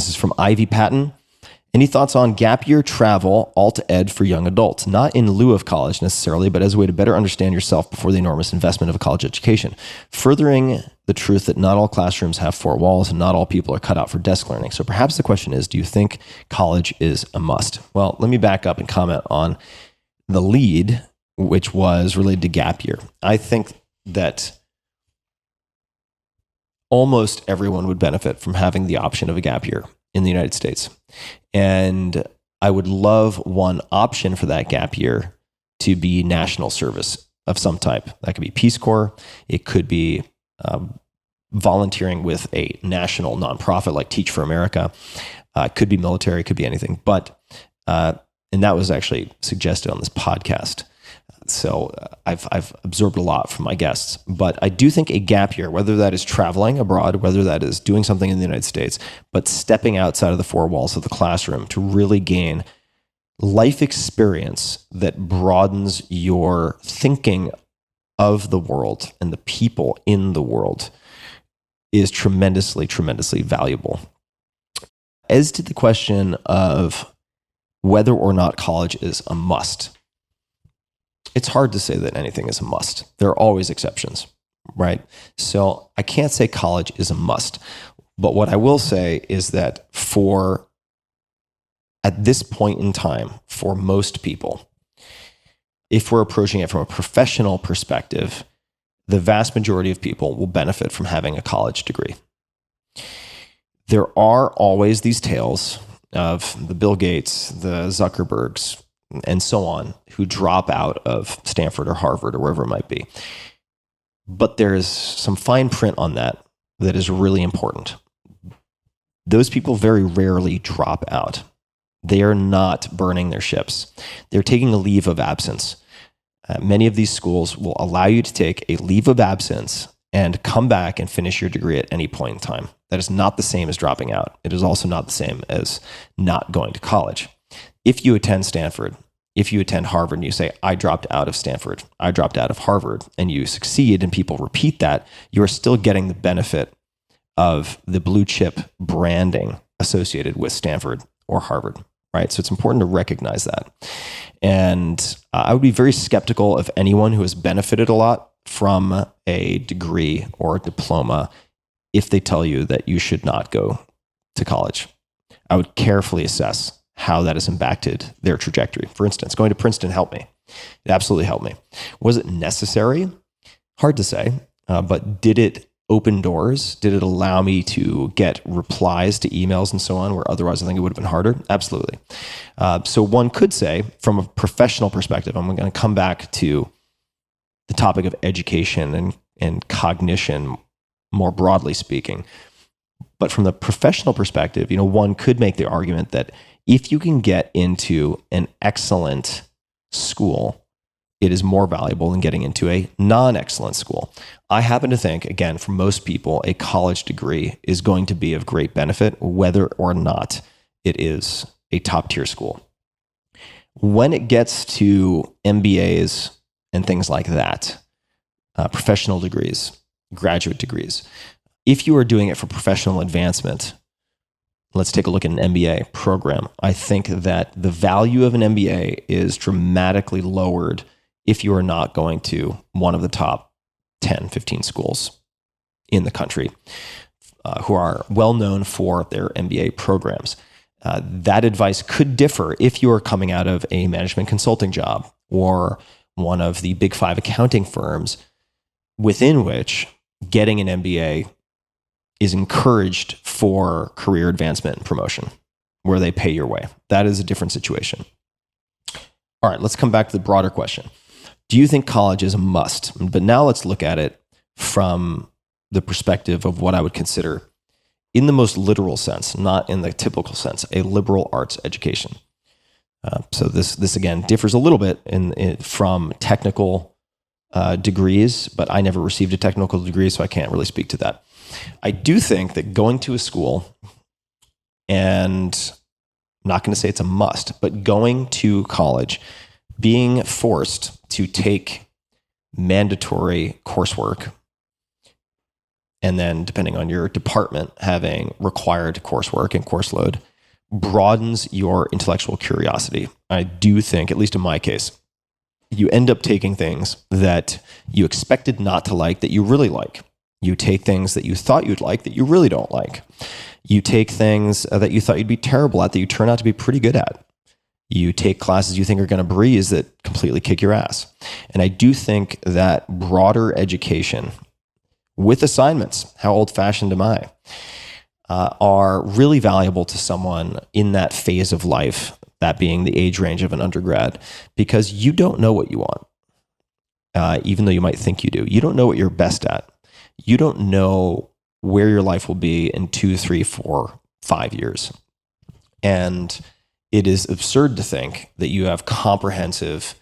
this is from Ivy Patton. Any thoughts on gap year travel, alt ed for young adults? Not in lieu of college necessarily, but as a way to better understand yourself before the enormous investment of a college education. Furthering the truth that not all classrooms have four walls and not all people are cut out for desk learning. So perhaps the question is, do you think college is a must? Well, let me back up and comment on the lead, which was related to gap year. I think that almost everyone would benefit from having the option of a gap year in the United States. And I would love one option for that gap year to be national service of some type. That could be Peace Corps. It could be volunteering with a national nonprofit like Teach for America. It could be military. It could be anything. But, and that was actually suggested on this podcast. So I've absorbed a lot from my guests, but I do think a gap year, whether that is traveling abroad, whether that is doing something in the United States, but stepping outside of the four walls of the classroom to really gain life experience that broadens your thinking of the world and the people in the world is tremendously, tremendously valuable. As to the question of whether or not college is a must, it's hard to say that anything is a must. There are always exceptions, right? So I can't say college is a must. But what I will say is that at this point in time, for most people, if we're approaching it from a professional perspective, the vast majority of people will benefit from having a college degree. There are always these tales of the Bill Gates, the Zuckerbergs, and so on, who drop out of Stanford or Harvard or wherever it might be. But there's some fine print on that is really important. Those people very rarely drop out. They are not burning their ships. They're taking a leave of absence. Many of these schools will allow you to take a leave of absence and come back and finish your degree at any point in time. That is not the same as dropping out. It is also not the same as not going to college. If you attend Stanford, if you attend Harvard and you say, I dropped out of Stanford, I dropped out of Harvard, and you succeed and people repeat that, you are still getting the benefit of the blue chip branding associated with Stanford or Harvard, right? So it's important to recognize that. And I would be very skeptical of anyone who has benefited a lot from a degree or a diploma if they tell you that you should not go to college. I would carefully assess how that has impacted their trajectory. For instance, going to Princeton helped me. It absolutely helped me. Was it necessary? Hard to say, but did it open doors? Did it allow me to get replies to emails and so on, where otherwise I think it would have been harder? Absolutely. So one could say, from a professional perspective, I'm going to come back to the topic of education and cognition, more broadly speaking. But from the professional perspective, one could make the argument that if you can get into an excellent school, it is more valuable than getting into a non-excellent school. I happen to think, again, for most people, a college degree is going to be of great benefit, whether or not it is a top-tier school. When it gets to MBAs and things like that, professional degrees, graduate degrees, if you are doing it for professional advancement, let's take a look at an MBA program. I think that the value of an MBA is dramatically lowered if you are not going to one of the top 10, 15 schools in the country who are well known for their MBA programs. That advice could differ if you are coming out of a management consulting job or one of the big 5 accounting firms within which getting an MBA is encouraged for career advancement and promotion, where they pay your way. That is a different situation. All right, let's come back to the broader question. Do you think college is a must? But now let's look at it from the perspective of what I would consider, in the most literal sense, not in the typical sense, a liberal arts education. So this again differs a little bit from technical degrees, but I never received a technical degree, so I can't really speak to that. I do think that going to a school, and I'm not going to say it's a must, but going to college, being forced to take mandatory coursework and then depending on your department, having required coursework and course load broadens your intellectual curiosity. I do think, at least in my case, you end up taking things that you expected not to like that you really like. You take things that you thought you'd like that you really don't like. You take things that you thought you'd be terrible at that you turn out to be pretty good at. You take classes you think are going to breeze that completely kick your ass. And I do think that broader education with assignments, how old-fashioned am I, are really valuable to someone in that phase of life, that being the age range of an undergrad, because you don't know what you want, even though you might think you do. You don't know what you're best at. You don't know where your life will be in 2, 3, 4, 5 years. And it is absurd to think that you have comprehensive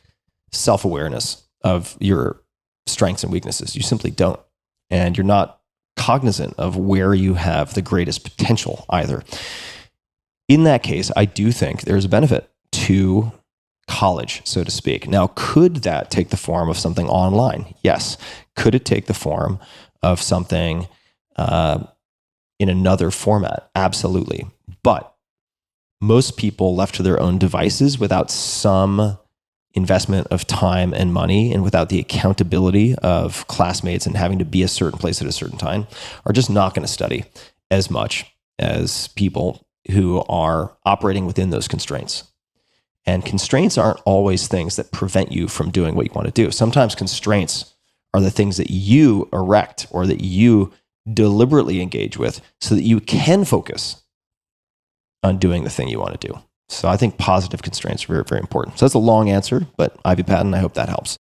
self-awareness of your strengths and weaknesses. You simply don't. And you're not cognizant of where you have the greatest potential either. In that case, I do think there's a benefit to college, so to speak. Now, could that take the form of something online? Yes. Could it take the form of something in another format? Absolutely. But most people left to their own devices without some investment of time and money and without the accountability of classmates and having to be a certain place at a certain time are just not going to study as much as people who are operating within those constraints. And constraints aren't always things that prevent you from doing what you want to do. Sometimes constraints are the things that you erect or that you deliberately engage with so that you can focus on doing the thing you want to do. So I think positive constraints are very, very important. So that's a long answer, but Ivy Patton, I hope that helps.